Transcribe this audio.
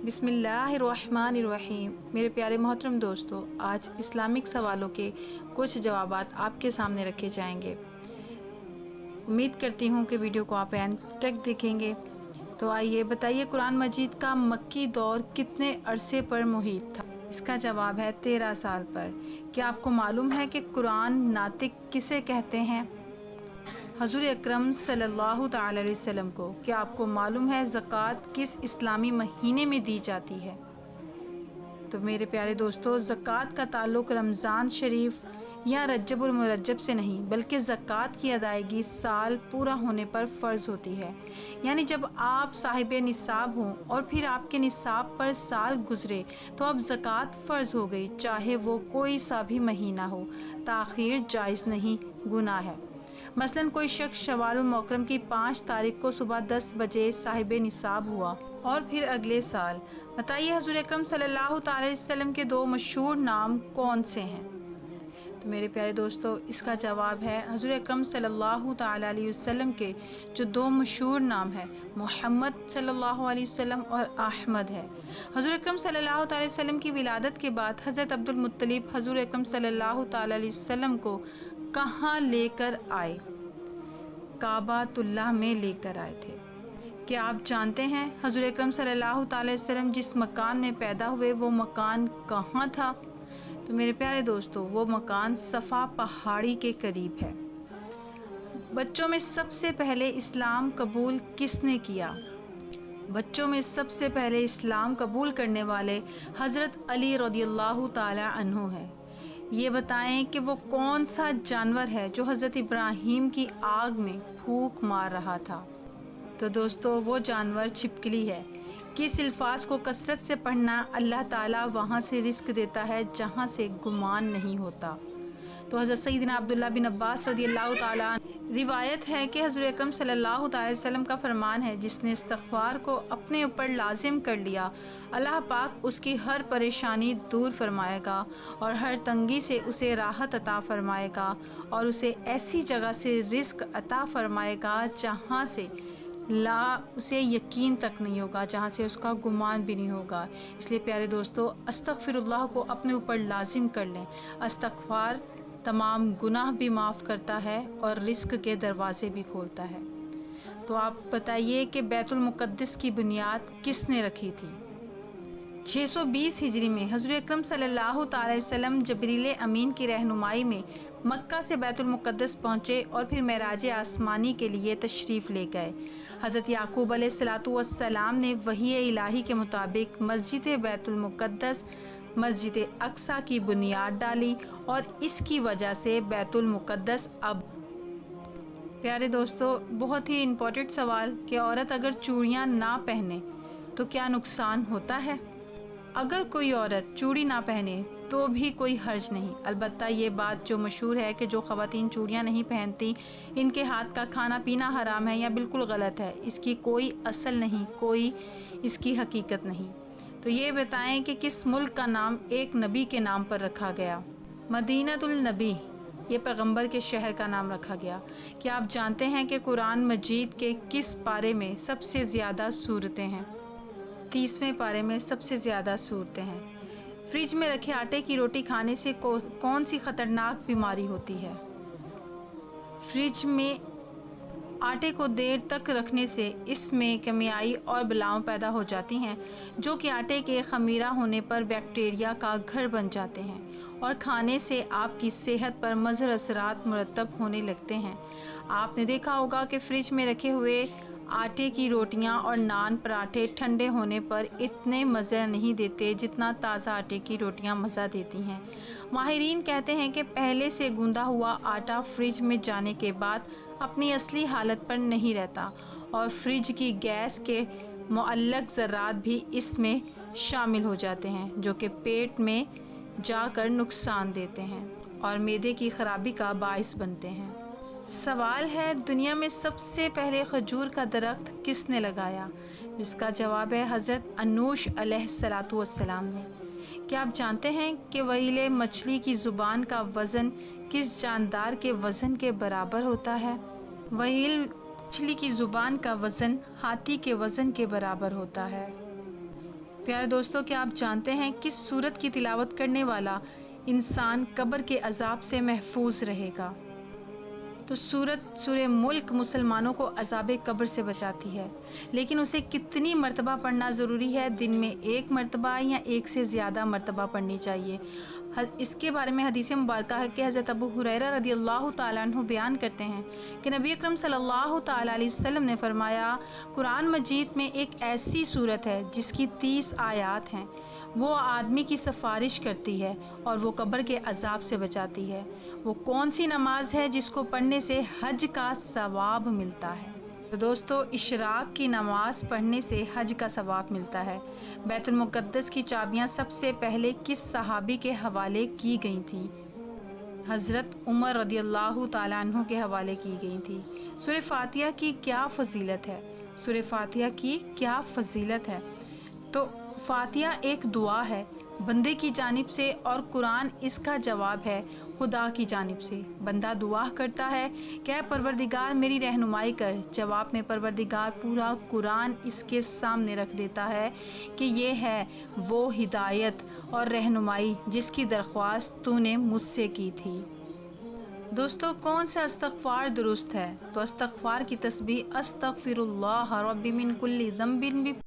बिस्मिल्लाहिर्रहमानिर्रहीम। मेरे प्यारे मोहतरम दोस्तों, आज इस्लामिक सवालों के कुछ जवाबात आपके सामने रखे जाएंगे। उम्मीद करती हूँ कि वीडियो को आप एंड तक देखेंगे। तो आइए बताइए, कुरान मजीद का मक्की दौर कितने अरसे पर मुहित था? इसका जवाब है 13 साल पर। क्या आपको मालूम है कि कुरान नातिक किसे कहते हैं? हजूर अकरम सल्लल्लाहु तआला अलैहि वसल्लम को। क्या आपको मालूम है ज़कात किस इस्लामी महीने में दी जाती है? तो मेरे प्यारे दोस्तों, ज़कात का ताल्लुक़ रमज़ान शरीफ या रज्जबुल मुरज्जब से नहीं, बल्कि ज़कात की अदायगी साल पूरा होने पर फ़र्ज़ होती है। यानी जब आप साहिब निसाब हों और फिर आपके निसाब पर साल गुज़रे तो अब ज़कात फ़र्ज़ हो गई, चाहे वो कोई सा भी महीना हो। ताख़ीर जायज़ नहीं, गुनाह है। मसलन कोई शख्स शवाल मुकर्रम की 5 तारीख को सुबह 10 बजे साहिब निसाब हुआ और फिर अगले साल। बताइए, हजूर अकरम सल्लल्लाहु तआला अलैहि वसल्लम के 2 मशहूर नाम कौन से हैं? तो मेरे प्यारे दोस्तों, इसका जवाब है हजूर अकरम सल्लल्लाहु तआला अलैहि वसल्लम के जो 2 मशहूर नाम है, मोहम्मद सल्लल्लाहु अलैहि वसल्लम और अहमद है। हजूर अकरम सल्लल्लाहु तआला अलैहि वसल्लम की विलादत के बाद हज़रत अब्दुल मुत्तलिब हजूर अकरम सल्लल्लाहु तआला अलैहि वसल्लम को कहाँ लेकर आए? काबातुल्लाह में लेकर आए थे। क्या आप जानते हैं हजूर अकरम सल्लल्लाहु तआला अलैहि वसल्लम जिस मकान में पैदा हुए वो मकान कहाँ था? तो मेरे प्यारे दोस्तों, वो मकान सफ़ा पहाड़ी के करीब है। बच्चों में सबसे पहले इस्लाम कबूल किसने किया? बच्चों में सबसे पहले इस्लाम कबूल करने वाले हज़रत अली रज़ियल्लाहु ताला अन्हु है। ये बताएं कि वो कौन सा जानवर है जो हज़रत इब्राहीम की आग में फूंक मार रहा था? तो दोस्तों, वो जानवर छिपकली है। किस अल्फाज को कसरत से पढ़ना अल्लाह ताला वहाँ से रिस्क देता है जहाँ से गुमान नहीं होता? तो हज़रत सैयदना अब्दुल्लाह बिन अब्बास रज़ियल्लाहु ताला। रिवायत है कि हज़रत अकरम सल्लल्लाहु अलैहि वसल्लम का फरमान है, जिसने इस्तग़फ़ार को अपने ऊपर लाजिम कर लिया, अल्लाह पाक उसकी हर परेशानी दूर फरमाएगा और हर तंगी से उसे राहत अता फरमाएगा और उसे ऐसी जगह से रिज़्क़ अता फरमाएगा जहाँ से उसे यकीन तक नहीं होगा, जहाँ से उसका गुमान भी नहीं होगा। इसलिए प्यारे दोस्तों, अस्तग़फ़िरुल्लाह को अपने ऊपर लाजिम कर लें। इस्तग़फ़ार तमाम गुनाह भी माफ़ करता है और रिज़्क़ के दरवाज़े भी खोलता है। तो आप बताइए कि बैतुल मुक़द्दस की बुनियाद किसने रखी थी? 620 हिजरी में हज़रत अकरम सल्लल्लाहु अलैहि वसल्लम जबरील अमीन की रहनुमाई में मक्का से बैतुल मुक़द्दस पहुँचे और फिर मेराज आसमानी के लिए तशरीफ़ ले गए। हज़रत याकूब अलैहिस्सलातु वस्सलाम ने वही इलाही के मुताबिक मस्जिद बैतुल मुक़द्दस, मस्जिद अक्सा की बुनियाद डाली और इसकी वजह से बैतुल मुक़द्दस अब। प्यारे दोस्तों, बहुत ही इम्पोर्टेंट सवाल कि औरत अगर चूड़ियाँ ना पहने तो क्या नुकसान होता है? अगर कोई औरत चूड़ी ना पहने तो भी कोई हर्ज नहीं। अलबत्ता ये बात जो मशहूर है कि जो ख़वातीन चूड़ियाँ नहीं पहनती इनके हाथ का खाना पीना हराम है या बिल्कुल गलत है, इसकी कोई असल नहीं, कोई इसकी हकीकत नहीं। तो ये बताएं कि किस मुल्क का नाम एक नबी के नाम पर रखा गया? मदीनतुल नबी, ये पैगंबर के शहर का नाम रखा गया। क्या आप जानते हैं कि कुरान मजीद के किस पारे में सबसे ज़्यादा सूरतें हैं? 30वें पारे में सबसे ज़्यादा सूरतें हैं। फ्रिज में रखे आटे की रोटी खाने से कौन सी ख़तरनाक बीमारी होती है? फ्रिज में आटे को देर तक रखने से इसमें केमियाई और बलाएं पैदा हो जाती हैं, जो कि आटे के खमीरा होने पर बैक्टीरिया का घर बन जाते हैं और खाने से आपकी सेहत पर मुज़र असरात मुरतब होने लगते हैं। आपने देखा होगा कि फ्रिज में रखे हुए आटे की रोटियां और नान पराठे ठंडे होने पर इतने मज़े नहीं देते जितना ताज़ा आटे की रोटियां मज़ा देती हैं। माहिरीन कहते हैं कि पहले से गूंदा हुआ आटा फ्रिज में जाने के बाद अपनी असली हालत पर नहीं रहता और फ्रिज की गैस के मुअल्लक ज़रात भी इसमें शामिल हो जाते हैं, जो कि पेट में जाकर नुकसान देते हैं और मैदे की ख़राबी का बाइस बनते हैं। सवाल है, दुनिया में सबसे पहले खजूर का दरख्त किसने लगाया? इसका जवाब है हज़रत अनूश अलैहिस्सलातु वस्सलाम ने। क्या आप जानते हैं कि वहीले मछली की ज़ुबान का वज़न किस जानदार के वज़न के बराबर होता है? वहील मछली की ज़ुबान का वज़न हाथी के वज़न के बराबर होता है। پیارے دوستوں، کیا آپ جانتے ہیں کس سورت کی تلاوت کرنے والا انسان قبر کے عذاب سے محفوظ رہے گا؟ تو سورہ ملک مسلمانوں کو عذاب قبر سے بچاتی ہے، لیکن اسے کتنی مرتبہ پڑھنا ضروری ہے؟ دن میں 1 مرتبہ یا 1 سے زیادہ مرتبہ پڑھنی چاہیے؟ اس کے بارے میں حدیث مبارکہ ہے کہ حضرت ابو ہریرہ رضی اللہ تعالیٰ عنہ بیان کرتے ہیں کہ نبی اکرم صلی اللہ تعالیٰ علیہ وسلم نے فرمایا، قرآن مجید میں ایک ایسی سورت ہے جس کی 30 آیات ہیں، وہ آدمی کی سفارش کرتی ہے اور وہ قبر کے عذاب سے بچاتی ہے۔ وہ کون سی نماز ہے جس کو پڑھنے سے حج کا ثواب ملتا ہے؟ تو دوستو، اشراق کی نماز پڑھنے سے حج کا ثواب ملتا ہے۔ بیت المقدس کی چابیاں سب سے پہلے کس صحابی کے حوالے کی گئی تھیں؟ حضرت عمر رضی اللہ تعالیٰ عنہ کے حوالے کی گئی تھی۔ سورہ فاتحہ کی کیا فضیلت ہے؟ سورہ فاتحہ کی کیا فضیلت ہے؟ تو فاتحہ ایک دعا ہے بندے کی جانب سے، اور قرآن اس کا جواب ہے خدا کی جانب سے۔ بندہ دعا کرتا ہے کہ اے پروردگار میری رہنمائی کر، جواب میں پروردگار پورا قرآن اس کے سامنے رکھ دیتا ہے کہ یہ ہے وہ ہدایت اور رہنمائی جس کی درخواست تو نے مجھ سے کی تھی۔ دوستو، کون سا استغفار درست ہے؟ تو استغفار کی تسبیح استغفر اللہ ربی من کل ذنب